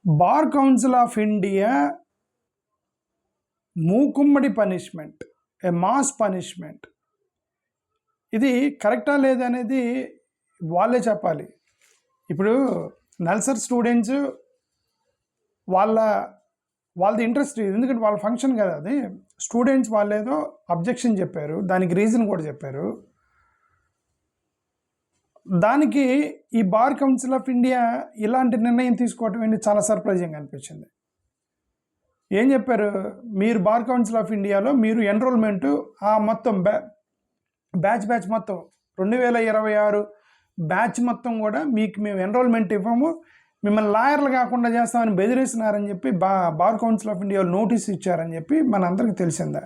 Bar council of India మూకుమ్మడి punishment, a mass punishment, ఇది కరెక్టా లేదనేది వాళ్ళే చెప్పాలి. ఇప్పుడు నల్సర్ స్టూడెంట్స్ వాళ్ళది ఇంట్రెస్ట్, ఎందుకంటే వాళ్ళ ఫంక్షన్ కదా అది. స్టూడెంట్స్ వాళ్ళేదో అబ్జెక్షన్ చెప్పారు, దానికి రీజన్ కూడా చెప్పారు. దానికి ఈ బార్ కౌన్సిల్ ఆఫ్ ఇండియా ఇలాంటి నిర్ణయం తీసుకోవటం ఏంటి చాలా సర్ప్రైజింగ్ అనిపించింది. ఏం చెప్పారు, మీరు బార్ కౌన్సిల్ ఆఫ్ ఇండియాలో మీరు ఎన్రోల్మెంటు మొత్తం బ్యాచ్ మొత్తం 2026 బ్యాచ్ మొత్తం కూడా మీకు మేము ఎన్రోల్మెంట్ ఇవ్వము, మిమ్మల్ని లాయర్లు కాకుండా చేస్తామని బెదిరిస్తున్నారని చెప్పి bar council of India notice ఇచ్చారని చెప్పి మనందరికీ తెలిసిందా.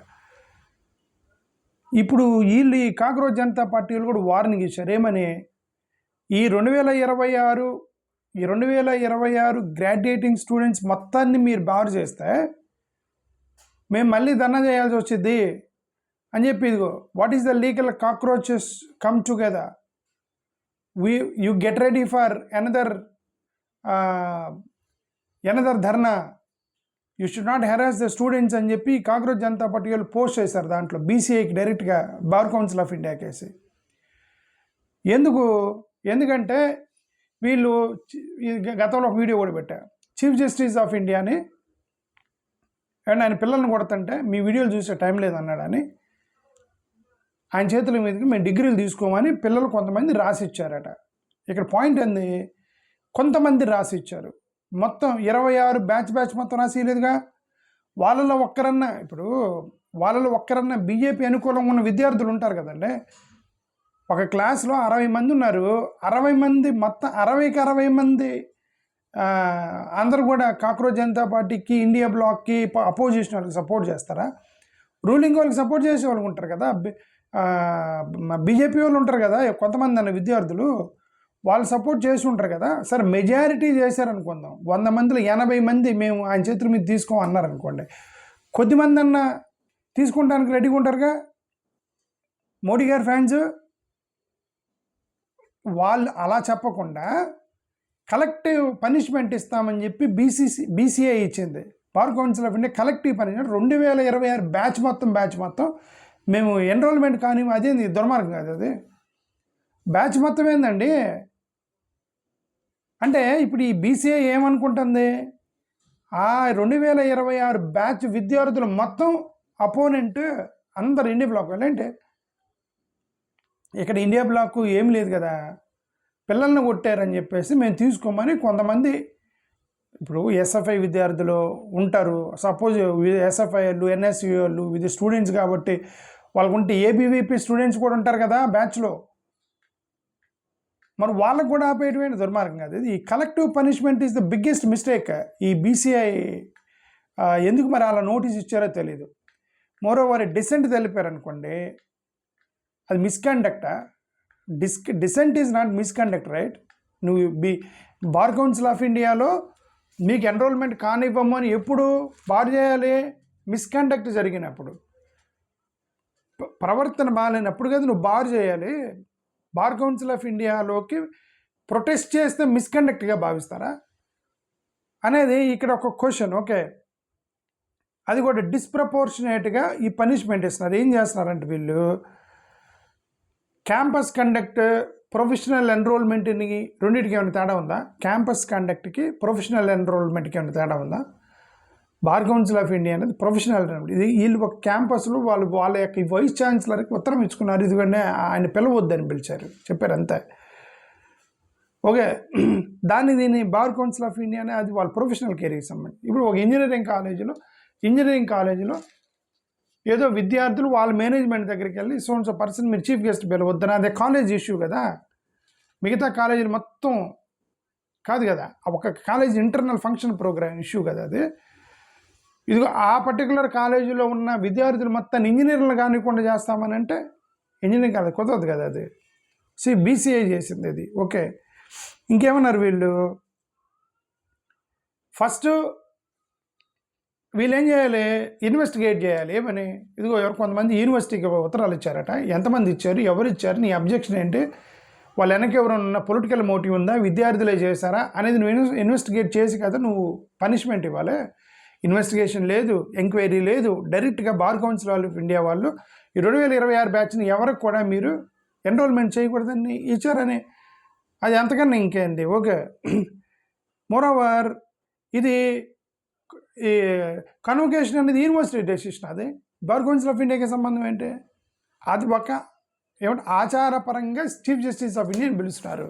ఇప్పుడు వీళ్ళు ఈ కాక్రోచ్ జనతా పార్టీలు కూడా వార్నింగ్ ఇచ్చారు. ఏమని, ఈ 2026 గ్రాడ్యుయేటింగ్ స్టూడెంట్స్ మొత్తాన్ని మీరు బార్ చేస్తే మేము మళ్ళీ ధర్నా చేయాల్సి వచ్చింది అని చెప్పి, ఇదిగో what is the legal cockroaches come together, you get ready for another dharna, you should not harass the students అని చెప్పి కాక్రోచ్ జనతా పార్టీ వాళ్ళు పోస్ట్ చేశారు దాంట్లో, బీసీఐకి డైరెక్ట్గా బార్ కౌన్సిల్ ఆఫ్ ఇండియా కేసి. ఎందుకంటే వీళ్ళు గతంలో ఒక వీడియో కూడా పెట్టారు, చీఫ్ జస్టిస్ ఆఫ్ ఇండియాని అండ్ ఆయన పిల్లల్ని కొడుతుంటే మీ వీడియోలు చూసే టైం లేదన్నాడని ఆయన చేతుల మీదకి మేము డిగ్రీలు తీసుకోమని పిల్లలు కొంతమంది రాసి ఇచ్చారట. ఇక్కడ పాయింట్ ఏంది, కొంతమంది రాసి ఇచ్చారు, మొత్తం 26 బ్యాచ్ మొత్తం రాసిలేదుగా. వాళ్ళలో ఒక్కరన్నా బీజేపీ అనుకూలంగా ఉన్న విద్యార్థులు ఉంటారు కదండి. ఒక క్లాస్లో 60 మంది ఉన్నారు, 60 మంది మొత్తం 60కి 60 మంది అందరూ కూడా కాక్రోచ్ జనతా పార్టీకి, ఇండియా బ్లాక్కి, అపోజిషన్ వాళ్ళకి సపోర్ట్ చేస్తారా? రూలింగ్ వాళ్ళకి సపోర్ట్ చేసే వాళ్ళు ఉంటారు కదా, బీజేపీ వాళ్ళు ఉంటారు కదా కొంతమంది అన్న విద్యార్థులు, వాళ్ళు సపోర్ట్ చేసి ఉంటారు కదా. సరే మెజారిటీ చేశారనుకుందాం, 100 మందిలో 80 మంది మేము ఆయన చేతుల మీద తీసుకోమన్నారు అనుకోండి, కొద్దిమంది అన్న తీసుకుంటానికి రెడీగా ఉంటారుగా మోడీ గారి ఫ్యాన్స్. వాళ్ళు అలా చెప్పకుండా కలెక్టివ్ పనిష్మెంట్ ఇస్తామని చెప్పి బీసీఐ ఇచ్చింది, bar council of India collective punishment. 2026 batch మొత్తం మేము ఎన్రోల్మెంట్ కానీ, అదేంది దుర్మార్గం కాదు అది. బ్యాచ్ మొత్తం ఏందండి అంటే, ఇప్పుడు ఈ బీసీఐ ఏమనుకుంటుంది, ఆ 2026 బ్యాచ్ విద్యార్థులు మొత్తం అపోనెంట్ అందరు ఇండియా బ్లాక్ అంటే, ఇక్కడ ఇండియా బ్లాక్ ఏం లేదు కదా, పిల్లల్ని కొట్టారని చెప్పేసి మేము తీసుకోమని కొంతమంది, ఇప్పుడు ఎస్ఎఫ్ఐ విద్యార్థులు ఉంటారు, సపోజ్ ఎస్ఎఫ్ఐలు, ఎన్ఎస్యు వాళ్ళు ఇది స్టూడెంట్స్ కాబట్టి వాళ్ళకుంటే ఏబీవీపీ స్టూడెంట్స్ కూడా ఉంటారు కదా బ్యాచ్లో, మరి వాళ్ళకు కూడా ఆపేయటమైన దుర్మార్గం కాదు ఇది. ఈ collective punishment is the biggest mistake. ఈ బీసీఐ ఎందుకు మరి అలా నోటీస్ ఇచ్చారో తెలీదు. మోరోవర్ డిసెంట్ తెలిపారనుకోండి, అది మిస్కండక్టా? Dissent is not misconduct, right? నువ్వు బార్ కౌన్సిల్ ఆఫ్ ఇండియాలో నీకు ఎన్రోల్మెంట్ కానివ్వము అని ఎప్పుడు బార్ చేయాలి? మిస్కండక్ట్ జరిగినప్పుడు, ప్రవర్తన బాగాలేనప్పుడు కదా నువ్వు బార్ చేయాలి. బార్ కౌన్సిల్ ఆఫ్ ఇండియాలోకి ప్రొటెస్ట్ చేస్తే మిస్కండక్ట్గా భావిస్తారా అనేది ఇక్కడ ఒక క్వశ్చన్. ఓకే, అది కూడా డిస్ప్రపోర్షనేట్గా ఈ పనిష్మెంట్ ఇస్తున్నారు. ఏం చేస్తున్నారంటే వీళ్ళు క్యాంపస్ కండక్ట్, ప్రొఫెషనల్ ఎన్రోల్మెంట్ని రెండింటికి ఏమైనా తేడా ఉందా? క్యాంపస్ కండక్ట్కి, ప్రొఫెషనల్ ఎన్రోల్మెంట్కి ఏమైనా తేడా ఉందా? బార్ కౌన్సిల్ ఆఫ్ ఇండియా అనేది ప్రొఫెషనల్ ఎన్రోల్మెంట్. ఇది వీళ్ళు ఒక క్యాంపస్లో వాళ్ళ యొక్క వైస్ ఛాన్సలర్కి ఉత్తరం ఇచ్చుకున్నారు, ఇదిగంటే ఆయన పిలవద్దని పిలిచారు, చెప్పారు అంతే. ఓకే, దీన్ని బార్ కౌన్సిల్ ఆఫ్ ఇండియా అది వాళ్ళ ప్రొఫెషనల్ కెరీర్కి సంబంధించి. ఇప్పుడు ఒక ఇంజనీరింగ్ కాలేజీలో ఏదో విద్యార్థులు వాళ్ళ మేనేజ్మెంట్ దగ్గరికి వెళ్ళి సో పర్సన్ మీరు చీఫ్ గెస్ట్ పిలవద్దని, అదే కాలేజ్ ఇష్యూ కదా, మిగతా కాలేజీలు మొత్తం కాదు కదా, ఒక college internal function program issue కదా అది. ఇదిగో ఆ పర్టికులర్ కాలేజీలో ఉన్న విద్యార్థులు మొత్తం ఇంజనీర్లు కానివ్వకుండా చేస్తామని అంటే ఇంజనీరింగ్ కాలేజ్ కుదరదు కదా అది. బీసీఐ చేసింది అది. ఓకే, ఇంకేమన్నారు వీళ్ళు, ఫస్ట్ వీళ్ళు ఏం చేయాలి, ఇన్వెస్టిగేట్ చేయాలి. ఏమని, ఇదిగో కొంతమంది యూనివర్సిటీకి ఉత్తరాలు ఇచ్చారట, ఎంతమంది ఇచ్చారు, ఎవరు ఇచ్చారు, నీ అబ్జెక్షన్ ఏంటి, వాళ్ళ వెనక ఎవరైనా పొలిటికల్ మోటివ్ ఉందా, విద్యార్థులే చేశారా అనేది నువ్వు ఇన్వెస్టిగేట్ చేసి కదా నువ్వు పనిష్మెంట్ ఇవ్వాలి. ఇన్వెస్టిగేషన్ లేదు, ఎంక్వైరీ లేదు. డైరెక్ట్గా బార్ కౌన్సిల్ ఆఫ్ ఇండియా వాళ్ళు ఈ 2026 బ్యాచ్ని ఎవరికి కూడా మీరు ఎన్రోల్మెంట్ చేయకూడదని ఇచ్చారని, అది అంతకన్నా ఇంకేంది. ఓకే, మోరోవర్ ఇది ఈ కన్వకేషన్ అనేది యూనివర్సిటీ డెసిషన్. అది బార్ కౌన్సిల్ ఆఫ్ ఇండియాకి సంబంధం ఏంటి? అది ఒక ఏమంటే ఆచారపరంగా చీఫ్ జస్టిస్ ఆఫ్ ఇండియా పిలుస్తున్నారు.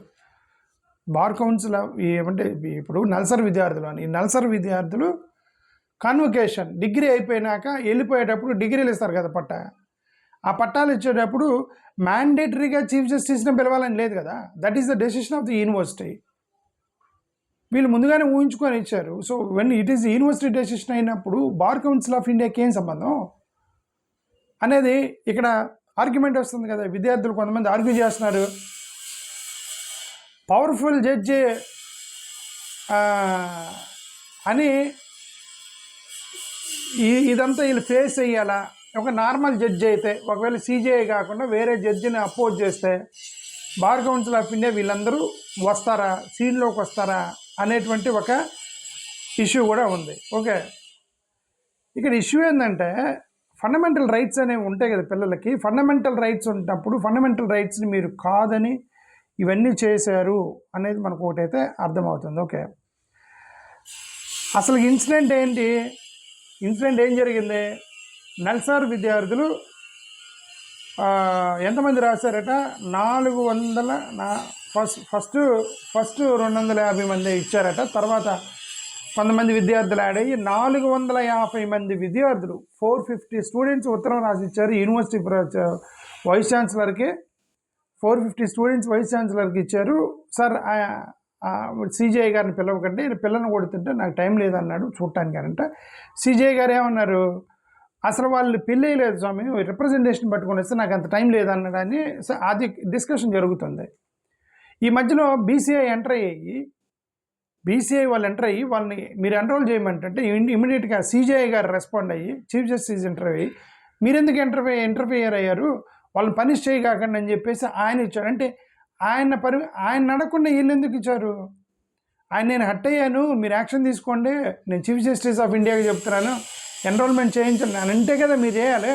బార్ కౌన్సిల్ ఏమంటే ఇప్పుడు నల్సర్ విద్యార్థులు అని, ఈ నల్సర్ విద్యార్థులు కన్వకేషన్ డిగ్రీ అయిపోయినాక వెళ్ళిపోయేటప్పుడు డిగ్రీలు ఇస్తారు కదా పట్టా, ఆ పట్టాలు ఇచ్చేటప్పుడు మ్యాండేటరీగా చీఫ్ జస్టిస్ని పిలవాలని లేదు కదా. That is the decision of the university. వీళ్ళు ముందుగానే ఊహించుకొని ఇచ్చారు. So when it is university decision అయినప్పుడు బార్ కౌన్సిల్ ఆఫ్ ఇండియాకి ఏం సంబంధం అనేది ఇక్కడ ఆర్గ్యుమెంట్ వస్తుంది కదా. విద్యార్థులు కొంతమంది ఆర్గ్యూ చేస్తున్నారు, పవర్ఫుల్ జడ్జి అని ఇదంతా వీళ్ళు ఫేస్ చేయాలా. ఒక నార్మల్ జడ్జి అయితే, ఒకవేళ సిజేఐ కాకుండా వేరే జడ్జిని అపోజ్ చేస్తే బార్ కౌన్సిల్ ఆఫ్ ఇండియా వీళ్ళందరూ వస్తారా, సీన్లోకి వస్తారా అనేటువంటి ఒక ఇష్యూ కూడా ఉంది. ఓకే, ఇక్కడ ఇష్యూ ఏంటంటే ఫండమెంటల్ రైట్స్ అనేవి ఉంటాయి కదా పిల్లలకి. ఫండమెంటల్ రైట్స్ ఉన్నప్పుడు ఫండమెంటల్ రైట్స్ని మీరు కాదని ఇవన్నీ చేశారు అనేది మనకు ఒకటైతే అర్థమవుతుంది. ఓకే, అసలు ఇన్సిడెంట్ ఏంటి? ఇన్సిడెంట్ ఏం జరిగింది? నల్సార్ విద్యార్థులు ఎంతమంది రాశారట? 400 ఫస్ట్ 250 మంది ఇచ్చారట. తర్వాత కొంతమంది విద్యార్థులు యాడ్ అయ్యి 450 మంది విద్యార్థులు 450 స్టూడెంట్స్ ఉత్తరం రాసి ఇచ్చారు యూనివర్సిటీ వైస్ ఛాన్సలర్కి. 450 స్టూడెంట్స్ వైస్ ఛాన్సలర్కి ఇచ్చారు. సార్ సిజేఐ గారిని పిలవకండి, పిల్లల్ని కొడుతుంటే నాకు టైం లేదన్నాడు చూడటానికి అంట. సిజేఐ గారు ఏమన్నారు? అసలు వాళ్ళు పెళ్ళి లేదు స్వామి, రిప్రజెంటేషన్ పట్టుకొని వస్తే నాకు అంత టైం లేదన్నాడని అది డిస్కషన్ జరుగుతుంది. ఈ మధ్యలో బీసీఐ వాళ్ళు ఎంటర్ అయ్యి వాళ్ళని మీరు ఎన్రోల్ చేయమంటే ఇమీడియట్గా సిజేఐ గారు రెస్పాండ్ అయ్యి చీఫ్ జస్టిస్ ఇంటర్వ్యూ అయ్యి మీరెందుకు ఇంటర్ఫియర్ అయ్యారు, వాళ్ళని పనిష్ చేయకండి అని చెప్పేసి ఆయన ఇచ్చారు. అంటే ఆయన అడగకుండా వీళ్ళు ఎందుకు ఇచ్చారు? నేను హట్ అయ్యాను, మీరు యాక్షన్ తీసుకోండి, నేను చీఫ్ జస్టిస్ ఆఫ్ ఇండియాకి చెప్తున్నాను, ఎన్రోల్మెంట్ చేయించండి అని అంటే కదా మీరు చేయాలి.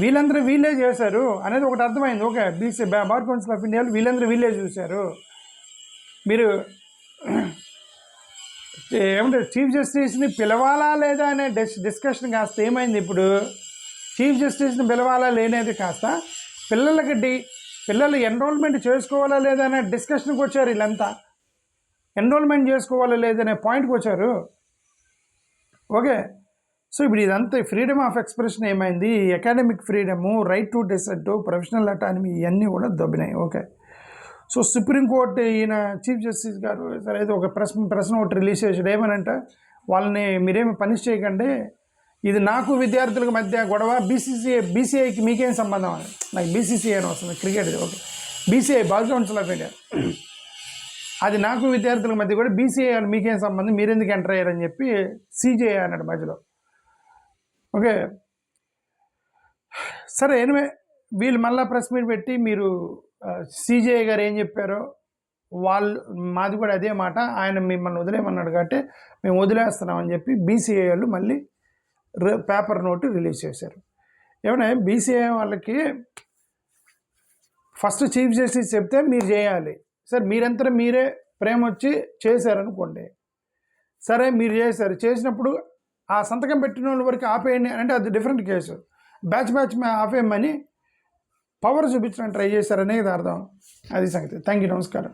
వీళ్ళందరూ వీళ్ళే చేశారు అనేది ఒకటి అర్థమైంది. ఓకే, బార్ కౌన్సిల్ ఆఫ్ ఇండియాలో వీళ్ళందరూ వీళ్ళే చూశారు. మీరు ఏమంటే చీఫ్ జస్టిస్ని పిలవాలా లేదా అనే డిస్కషన్ కాస్త ఏమైంది? ఇప్పుడు చీఫ్ జస్టిస్ని పిలవాలా లేనేది కాస్త పిల్లలు ఎన్రోల్మెంట్ చేసుకోవాలా లేదా అనే డిస్కషన్కి వచ్చారు. వీళ్ళంతా ఎన్రోల్మెంట్ చేసుకోవాలా లేదనే పాయింట్కి వచ్చారు. ఓకే, సో ఇప్పుడు ఇదంతా ఫ్రీడమ్ ఆఫ్ ఎక్స్ప్రెషన్ ఏమైంది? Academic freedom, right to dissent, professional autonomy ఇవన్నీ కూడా దొబ్బినాయి. ఓకే, సో సుప్రీంకోర్టు ఈయన చీఫ్ జస్టిస్ గారు సరే ఏదో ఒక ప్రశ్న ఒకటి రిలీజ్ చేసాడు. ఏమనంటే వాళ్ళని మీరేమి పనిష్ చేయకండి, ఇది నాకు విద్యార్థులకు మధ్య గొడవ, బీసీఐకి మీకేం సంబంధం అని. నాకు బీసీసీఐ అని వస్తుంది, cricket. Okay, BCI bar council of India, అది నాకు విద్యార్థుల మధ్య కూడా, బీసీఐ వాళ్ళు మీకేం సంబంధం, మీరెందుకు ఎంటర్ అయ్యారని చెప్పి సిజేఐ అన్నాడు మధ్యలో. ఓకే, సరే ఎనివే వీళ్ళు మళ్ళీ ప్రెస్ మీట్ పెట్టి మీరు సిజేఐ గారు ఏం చెప్పారో మాది కూడా అదే మాట, ఆయన మిమ్మల్ని వదిలేయమన్నాడు కాబట్టి మేము వదిలేస్తున్నామని చెప్పి బీసీఐ వాళ్ళు మళ్ళీ పేపర్ నోటు రిలీజ్ చేశారు. ఏమన్నా బీసీఐ వాళ్ళకి ఫస్ట్ చీఫ్ జస్టిస్ చెప్తే మీరు చేయాలి. సరే మీరంతా మీరే ప్రేమ వచ్చి చేశారనుకోండి, సరే మీరు చేసినప్పుడు ఆ సంతకం పెట్టిన వాళ్ళ వరకు ఆపేయండి అంటే అది డిఫరెంట్ కేసు. బ్యాచ్ ఆపేయమని పవర్ చూపించడానికి ట్రై చేశారనేది అర్థం. అది సంగతి. థ్యాంక్ యూ, నమస్కారం.